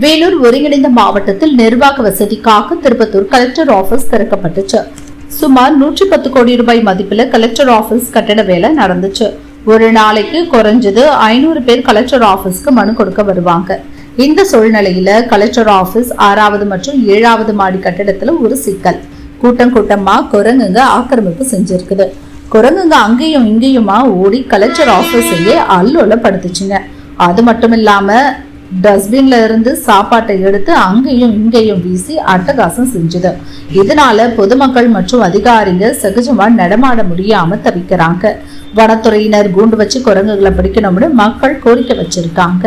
வேலூர் ஒருங்கிணைந்த மாவட்டத்தில் நிர்வாக வசதிக்காக திருப்பத்தூர் கலெக்டர் ஆபீஸ் திறக்கப்பட்டுச்சு. சுமார் 110 கோடி ரூபாய் மதிப்பில் கலெக்டர் ஆபீஸ் கட்டட வேலை நடந்துச்சு. ஒரு நாளைக்கு குறைஞ்சது 500 பேர் கலெக்டர் ஆபீஸ்க்கு மனு கொடுக்க வருவாங்க. இந்த சூழ்நிலையில கலெக்டர் ஆபீஸ் 6வது மற்றும் 7வது மாடி கட்டடத்துல ஒரு சிக்கல். கூட்டமா குரங்குங்க ஆக்கிரமிப்பு செஞ்சிருக்குது. குரங்குங்க அங்கேயும் இங்கேயுமா ஓடி கலெக்டர் ஆபீஸையே அல்லோலப்படுத்துச்சுங்க. அது மட்டும் இல்லாம டஸ்ட்பின்ல இருந்து சாப்பாட்டை எடுத்து அங்கேயும் இங்கேயும் வீசி அட்டகாசம் செஞ்சது. இதனால பொதுமக்கள் மற்றும் அதிகாரிகள் சகஜமா நடமாட முடியாம தவிக்கிறாங்க. வனத்துறையினர் கூண்டு வச்சு குரங்குகளை பிடிக்கணும்னு மக்கள் கோரிக்கை வச்சிருக்காங்க.